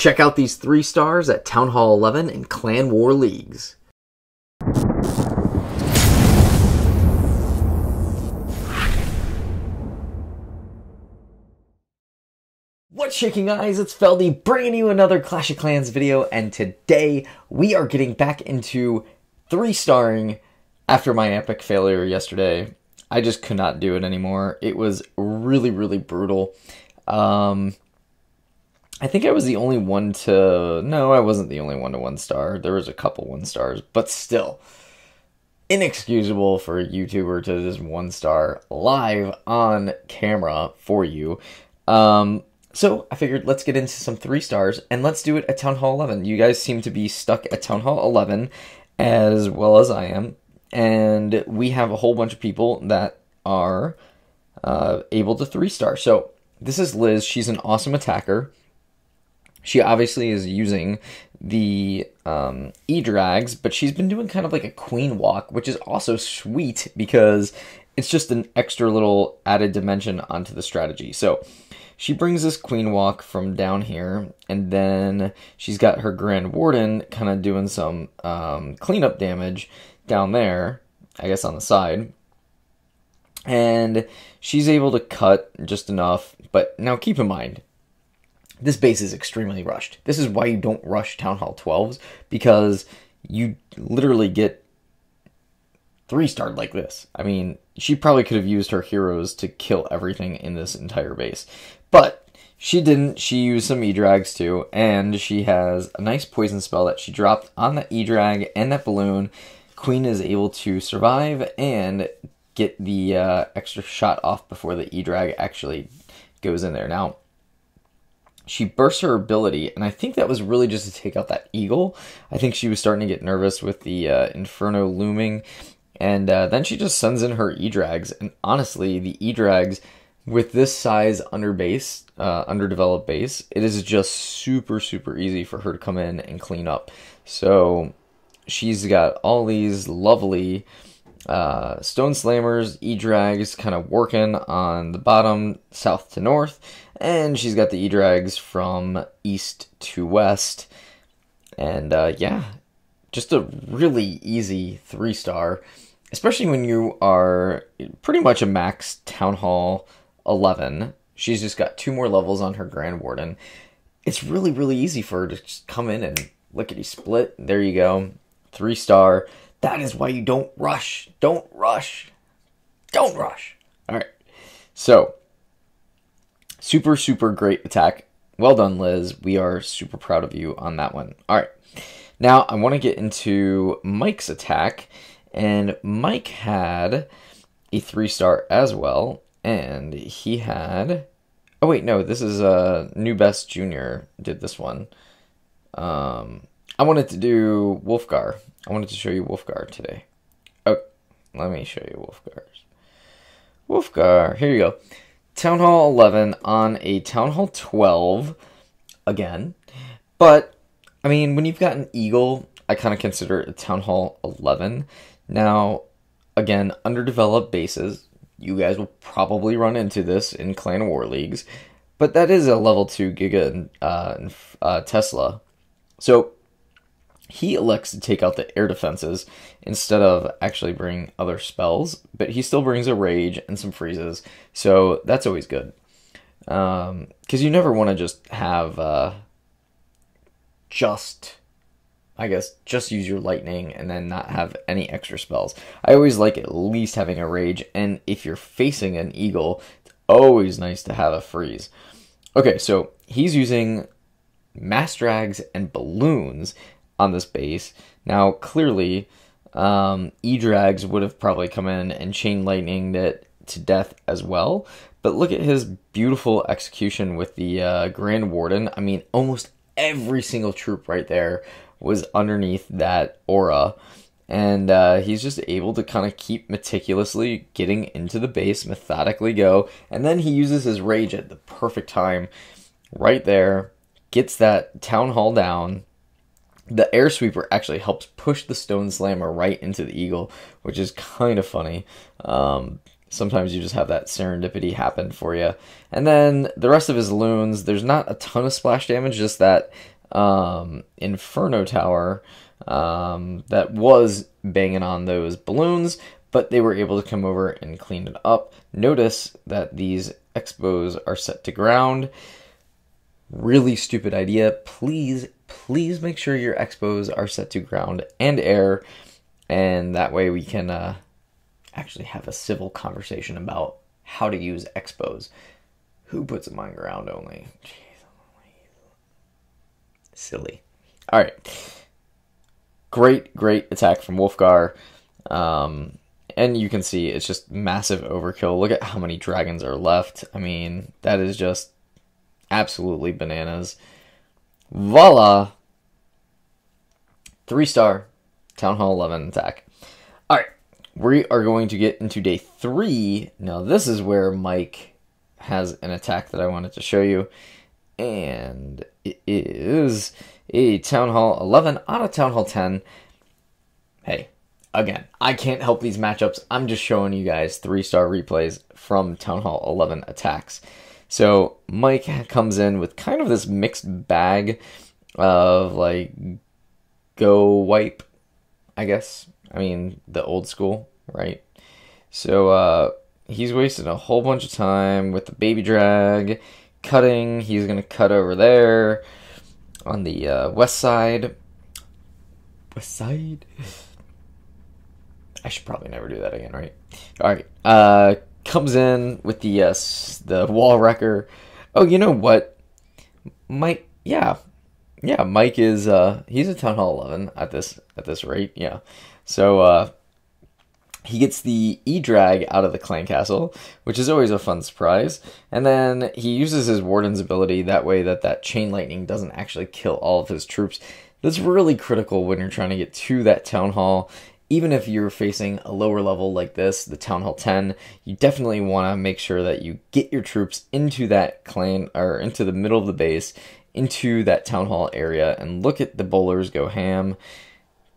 Check out these 3 stars at Town Hall 11 in Clan War Leagues. What's shaking, guys? It's Feldy bringing you another Clash of Clans video, and today we are getting back into 3-starring after my epic failure yesterday. I just could not do it anymore. It was really, really brutal. I think I was the only one to... No, I wasn't the only one to 1-star. There was a couple 1-stars, but still. Inexcusable for a YouTuber to just 1-star live on camera for you. So I figured let's get into some 3-stars, and let's do it at Town Hall 11. You guys seem to be stuck at Town Hall 11, as well as I am. And we have a whole bunch of people that are able to 3-star. So this is Liz. She's an awesome attacker. She obviously is using the E-Drags, but she's been doing kind of like a queen walk, which is also sweet because it's just an extra little added dimension onto the strategy. So she brings this queen walk from down here, and then she's got her Grand Warden kind of doing some cleanup damage down there, I guess on the side. And she's able to cut just enough, but now keep in mind, this base is extremely rushed. This is why you don't rush Town Hall 12s, because you literally get 3-starred like this. I mean, she probably could have used her heroes to kill everything in this entire base. But she didn't. She used some E-Drags too, and she has a nice poison spell that she dropped on that E-Drag and that balloon. Queen is able to survive and get the extra shot off before the E-Drag actually goes in there. Now, she bursts her ability, and I think that was really just to take out that eagle. I think she was starting to get nervous with the Inferno looming, and then she just sends in her E-Drags, and honestly, the E-Drags, with this size underdeveloped base, it is just super, super easy for her to come in and clean up. So she's got all these lovely Stone Slammers, E-Drags kind of working on the bottom, south to north, and she's got the E-Drags from east to west. And yeah, just a really easy 3-star, especially when you are pretty much a max Town Hall 11. She's just got 2 more levels on her Grand Warden. It's really, really easy for her to just come in and lickety split. There you go, 3-star. That is why you don't rush. Don't rush. Don't rush. All right. So, super, super great attack. Well done, Liz. We are super proud of you on that one. All right. Now, I want to get into Mike's attack. And Mike had a 3-star as well. And he had... Oh, wait, no. This is New Best Jr. did this one. I wanted to do Wolfgar. I wanted to show you Wolfgar today. Oh, let me show you Wolfgar's. Wolfgar, here you go. Town Hall 11 on a Town Hall 12 again. But, I mean, when you've got an Eagle, I kind of consider it a Town Hall 11. Now, again, underdeveloped bases. You guys will probably run into this in Clan War Leagues. But that is a level 2 Giga and Tesla. So he elects to take out the air defenses instead of actually bring other spells, but he still brings a rage and some freezes, so that's always good. Because you never want to just have just use your lightning and then not have any extra spells. I always like at least having a rage, and if you're facing an eagle, it's always nice to have a freeze. Okay, so he's using mass drags and balloons on this base. Now, clearly, E-Drags would have probably come in and chain lightninged it to death as well. But look at his beautiful execution with the Grand Warden. I mean, almost every single troop right there was underneath that aura. And he's just able to kind of keep meticulously getting into the base, methodically go. And then he uses his rage at the perfect time right there. Gets that Town Hall down. The air sweeper actually helps push the Stone Slammer right into the eagle, which is kind of funny. Sometimes you just have that serendipity happen for you. And then the rest of his loons, there's not a ton of splash damage, just that Inferno Tower that was banging on those balloons, but they were able to come over and clean it up. Notice that these Expos are set to ground. Really stupid idea. Please make sure your Expos are set to ground and air, and that way we can actually have a civil conversation about how to use Expos. Who puts them on ground only? Jeez, silly. All right. Great attack from Wolfgar. And you can see it's just massive overkill. Look at how many dragons are left. I mean, that is just absolutely bananas. Voila! 3-star Town Hall 11 attack. Alright, we are going to get into day 3. Now, this is where Mike has an attack that I wanted to show you. And it is a Town Hall 11 out of Town Hall 10. Hey, again, I can't help these matchups. I'm just showing you guys 3-star replays from Town Hall 11 attacks. So Mike comes in with kind of this mixed bag of like go wipe, I guess. I mean, the old school, right? So he's wasting a whole bunch of time with the baby drag, cutting. He's going to cut over there on the west side. West side? I should probably never do that again, right? All right. Comes in with the wall wrecker. Oh, you know what? Mike, yeah, Mike is he's a Town Hall 11 at this rate, yeah. So he gets the E-Drag out of the Clan Castle, which is always a fun surprise. And then he uses his Warden's ability that way that Chain Lightning doesn't actually kill all of his troops. That's really critical when you're trying to get to that Town Hall. Even if you're facing a lower level like this, the Town Hall 10, you definitely want to make sure that you get your troops into that clan, or into the middle of the base, into that Town Hall area, and look at the bowlers go ham.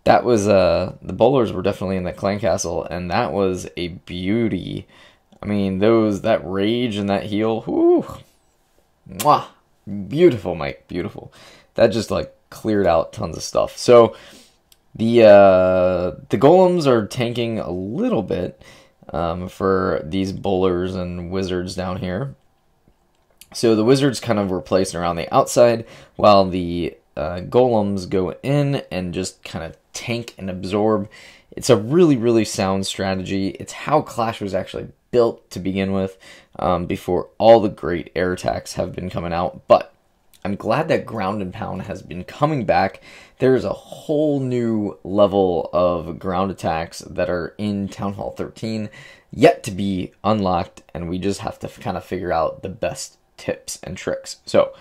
That was, the bowlers were definitely in the Clan Castle, and that was a beauty. I mean, that rage and that heal, whoo, mwah, beautiful, Mike, beautiful. That just, like, cleared out tons of stuff. So, the golems are tanking a little bit for these bowlers and wizards down here. So the wizards kind of were placed around the outside, while the golems go in and just kind of tank and absorb. It's a really sound strategy. It's how Clash was actually built to begin with, before all the great air attacks have been coming out. But I'm glad that Ground and Pound has been coming back. There's a whole new level of ground attacks that are in Town Hall 13 yet to be unlocked, and we just have to kind of figure out the best tips and tricks. So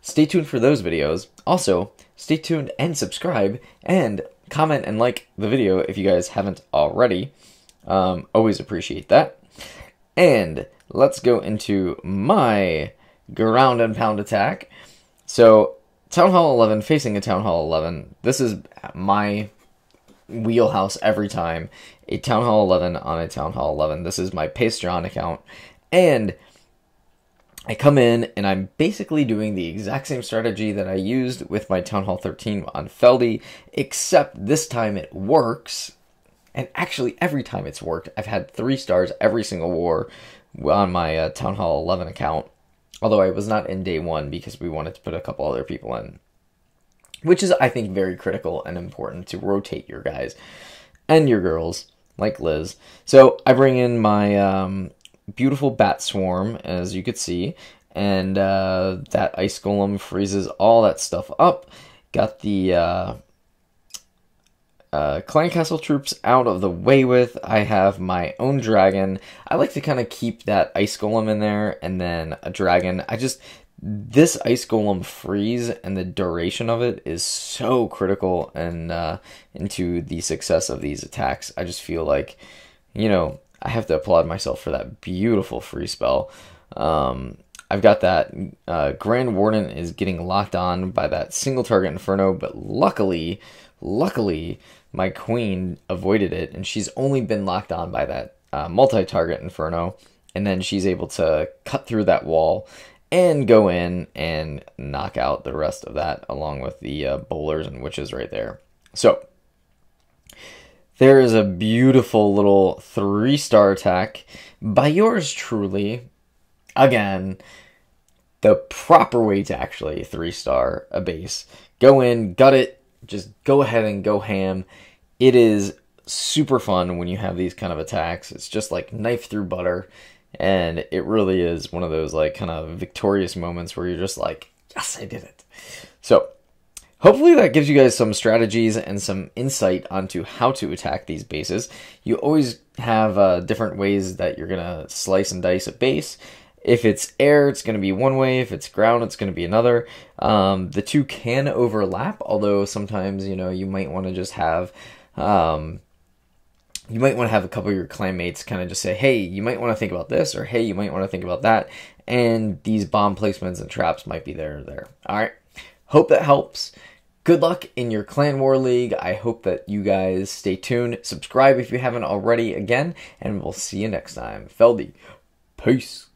stay tuned for those videos. Also, stay tuned and subscribe and comment and like the video if you guys haven't already. Always appreciate that. And let's go into my Ground and Pound attack. So Town Hall 11 facing a Town Hall 11. This is my wheelhouse every time. A Town Hall 11 on a Town Hall 11. This is my Pastron account. And I come in and I'm basically doing the exact same strategy that I used with my Town Hall 13 on Feldy, except this time it works. And actually every time it's worked. I've had 3 stars every single war on my Town Hall 11 account. Although I was not in day 1 because we wanted to put a couple other people in. Which is, I think, very critical and important to rotate your guys and your girls, like Liz. So I bring in my beautiful Bat Swarm, as you could see. And that Ice Golem freezes all that stuff up. Got the Clan Castle troops out of the way with. I have my own dragon. I like to kind of keep that Ice Golem in there and then a dragon. This Ice Golem freeze and the duration of it is so critical and into the success of these attacks. I just feel like, you know, I have to applaud myself for that beautiful free spell. I've got that Grand Warden is getting locked on by that single target Inferno, but luckily, my queen avoided it, and she's only been locked on by that multi-target Inferno, and then she's able to cut through that wall and go in and knock out the rest of that along with the bowlers and witches right there. So there is a beautiful little 3-star attack by yours truly. Again, the proper way to actually 3-star a base. Go in, gut it, just go ahead and go ham. It is super fun when you have these kind of attacks. It's just like knife through butter. And it really is one of those like kind of victorious moments where you're just like, yes, I did it. So hopefully that gives you guys some strategies and some insight onto how to attack these bases. You always have different ways that you're going to slice and dice a base. If it's air, it's going to be one way. If it's ground, it's going to be another. The two can overlap, although sometimes, you know, you might want to just have... you might want to have a couple of your clanmates kind of just say, hey, you might want to think about this, or hey, you might want to think about that, and these bomb placements and traps might be there or there. All right, hope that helps. Good luck in your Clan War League. I hope that you guys stay tuned. Subscribe if you haven't already again, and we'll see you next time. Feldy, peace.